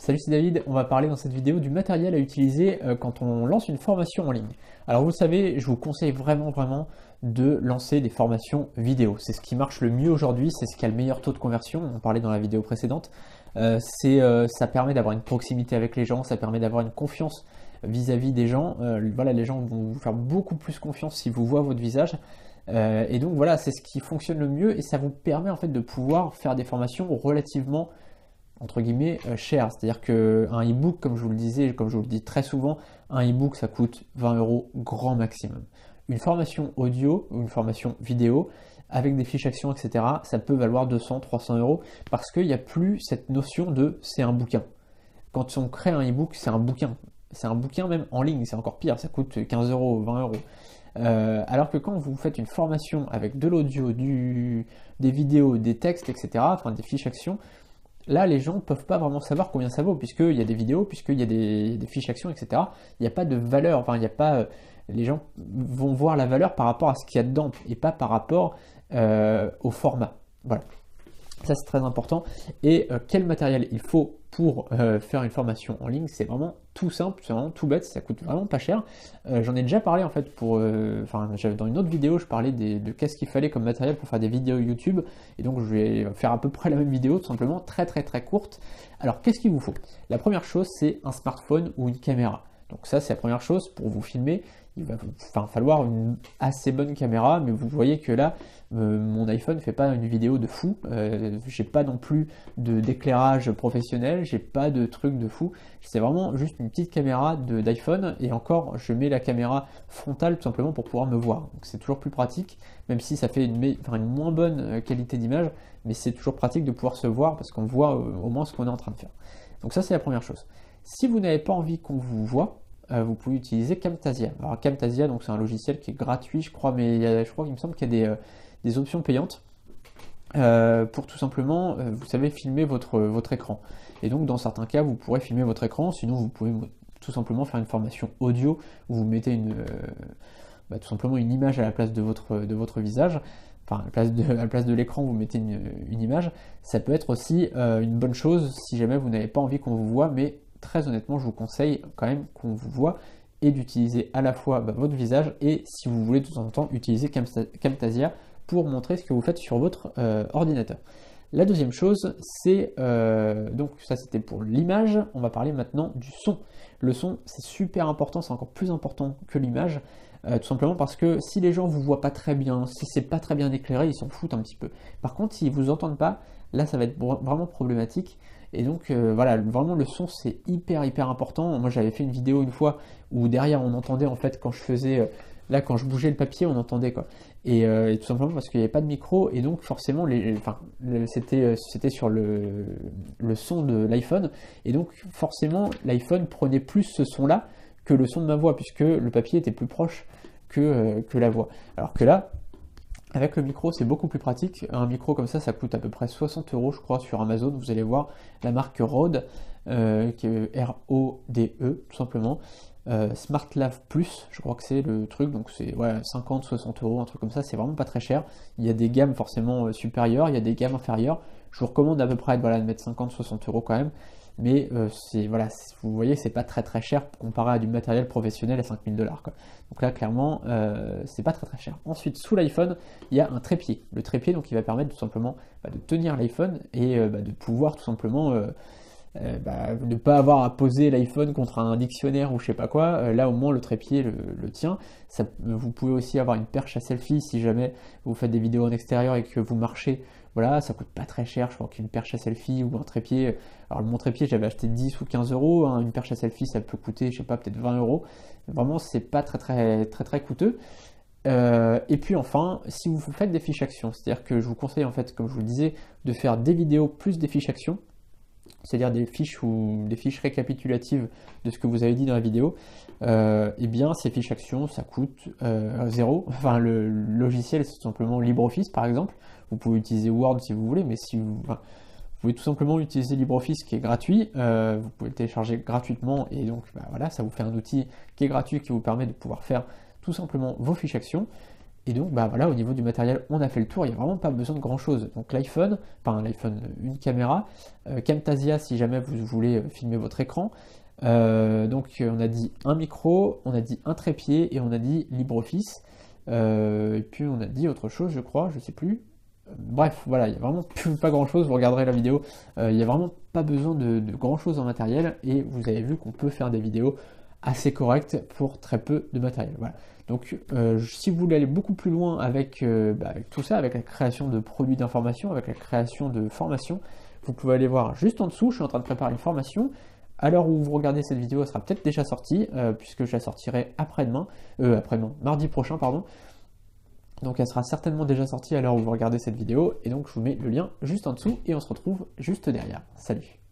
Salut, c'est David. On va parler dans cette vidéo du matériel à utiliser quand on lance une formation en ligne. Alors vous le savez, je vous conseille vraiment de lancer des formations vidéo. C'est ce qui marche le mieux aujourd'hui, c'est ce qui a le meilleur taux de conversion. On en parlait dans la vidéo précédente. Ça permet d'avoir une proximité avec les gens, ça permet d'avoir une confiance vis-à-vis des gens. Voilà, les gens vont vous faire beaucoup plus confiance si vous voient votre visage. Et donc voilà, c'est ce qui fonctionne le mieux et ça vous permet en fait de pouvoir faire des formations relativement entre guillemets cher. C'est-à-dire qu'un e-book, comme je vous le disais, comme je vous le dis très souvent, un e-book ça coûte 20 € grand maximum. Une formation audio ou une formation vidéo avec des fiches actions, etc., ça peut valoir 200, 300 € parce qu'il n'y a plus cette notion de c'est un bouquin. Quand on crée un e-book, c'est un bouquin. C'est un bouquin même en ligne, c'est encore pire, ça coûte 15 €, 20 €. Alors que quand vous faites une formation avec de l'audio, des vidéos, des textes, etc., enfin des fiches actions, là, les gens ne peuvent pas vraiment savoir combien ça vaut, puisqu'il y a des vidéos, puisqu'il y a des fiches actions, etc. Il n'y a pas de valeur, enfin, il n'y a pas. Les gens vont voir la valeur par rapport à ce qu'il y a dedans, et pas par rapport au format. Voilà. Ça, c'est très important. Et quel matériel il faut pour faire une formation en ligne? C'est vraiment tout simple, c'est vraiment tout bête, ça coûte vraiment pas cher. J'en ai déjà parlé en fait dans une autre vidéo, je parlais de qu'est-ce qu'il fallait comme matériel pour faire des vidéos YouTube. Et donc je vais faire à peu près la même vidéo, tout simplement, très courte. Alors qu'est-ce qu'il vous faut? La première chose, c'est un smartphone ou une caméra. Donc ça, c'est la première chose. Pour vous filmer, il va falloir une assez bonne caméra, mais vous voyez que là, mon iPhone ne fait pas une vidéo de fou. J'ai pas non plus d'éclairage professionnel, j'ai pas de truc de fou. C'est vraiment juste une petite caméra d'iPhone, et encore, je mets la caméra frontale tout simplement pour pouvoir me voir. Donc c'est toujours plus pratique, même si ça fait une moins bonne qualité d'image, mais c'est toujours pratique de pouvoir se voir parce qu'on voit au moins ce qu'on est en train de faire. Donc ça, c'est la première chose. Si vous n'avez pas envie qu'on vous voit, vous pouvez utiliser Camtasia. Alors Camtasia, donc c'est un logiciel qui est gratuit, je crois, mais je crois qu'il me semble qu'il y a des options payantes pour tout simplement, vous savez, filmer votre écran. Et donc dans certains cas, vous pourrez filmer votre écran, sinon vous pouvez tout simplement faire une formation audio où vous mettez tout simplement une image à la place de votre visage. Enfin, à la place de l'écran, vous mettez une image. Ça peut être aussi une bonne chose si jamais vous n'avez pas envie qu'on vous voit, mais très honnêtement, je vous conseille quand même qu'on vous voit et d'utiliser à la fois votre visage et, si vous voulez de temps en temps, utiliser Camtasia pour montrer ce que vous faites sur votre ordinateur. La deuxième chose, c'est, donc ça c'était pour l'image, on va parler maintenant du son. Le son, c'est super important, c'est encore plus important que l'image, tout simplement parce que si les gens ne vous voient pas très bien, si c'est pas très bien éclairé, ils s'en foutent un petit peu. Par contre, s'ils vous entendent pas, là ça va être vraiment problématique. Et donc voilà, vraiment le son c'est hyper important. Moi j'avais fait une vidéo une fois où derrière on entendait en fait quand je faisais, quand je bougeais le papier on entendait quoi. Et tout simplement parce qu'il n'y avait pas de micro et donc forcément c'était sur le son de l'iPhone. Et donc forcément l'iPhone prenait plus ce son là que le son de ma voix puisque le papier était plus proche que la voix. Alors que là, avec le micro, c'est beaucoup plus pratique. Un micro comme ça coûte à peu près 60 € je crois sur Amazon. Vous allez voir la marque Rode, qui est R-O-D-E tout simplement. SmartLav Plus, je crois que c'est le truc, donc c'est 50-60 €, un truc comme ça, c'est vraiment pas très cher. Il y a des gammes forcément supérieures, il y a des gammes inférieures. Je vous recommande à peu près de mettre 50-60 € quand même. Mais vous voyez, c'est pas très cher comparé à du matériel professionnel à 5000 $. Donc là, clairement, c'est pas très cher. Ensuite, sous l'iPhone, il y a un trépied. Le trépied, donc, il va permettre tout simplement de tenir l'iPhone et de pouvoir tout simplement ne pas avoir à poser l'iPhone contre un dictionnaire ou je sais pas quoi. Là, au moins, le trépied le tient. Vous pouvez aussi avoir une perche à selfie si jamais vous faites des vidéos en extérieur et que vous marchez. Voilà, ça coûte pas très cher, je crois qu'une perche à selfie ou un trépied. Alors mon trépied, j'avais acheté 10 ou 15 €, hein, une perche à selfie, ça peut coûter, je sais pas, peut-être 20 €. Vraiment, c'est pas très coûteux. Et puis enfin, si vous faites des fiches actions, c'est-à-dire que je vous conseille en fait, comme je vous le disais, de faire des vidéos plus des fiches actions, c'est-à-dire des fiches récapitulatives de ce que vous avez dit dans la vidéo, et bien ces fiches actions, ça coûte 0. Enfin, le logiciel, c'est tout simplement LibreOffice par exemple. Vous pouvez utiliser Word si vous voulez, mais vous pouvez tout simplement utiliser LibreOffice qui est gratuit. Vous pouvez le télécharger gratuitement et donc voilà, ça vous fait un outil qui est gratuit qui vous permet de pouvoir faire tout simplement vos fiches actions. Et donc bah voilà, au niveau du matériel, on a fait le tour, il n'y a vraiment pas besoin de grand chose. Donc l'iPhone, une caméra, Camtasia si jamais vous voulez filmer votre écran. Donc on a dit un micro, on a dit un trépied et on a dit LibreOffice. Et puis on a dit autre chose, je crois, je sais plus. Bref, voilà, il n'y a vraiment pas grand chose, vous regarderez la vidéo, il n'y a vraiment pas besoin de grand chose en matériel et vous avez vu qu'on peut faire des vidéos assez correctes pour très peu de matériel. Voilà. Donc si vous voulez aller beaucoup plus loin avec tout ça, avec la création de produits d'information, avec la création de formations, vous pouvez aller voir juste en dessous, je suis en train de préparer une formation. À l'heure où vous regardez cette vidéo, elle sera peut-être déjà sortie, puisque je la sortirai après-demain, mardi prochain, pardon. Donc elle sera certainement déjà sortie à l'heure où vous regardez cette vidéo, et donc je vous mets le lien juste en dessous, et on se retrouve juste derrière. Salut!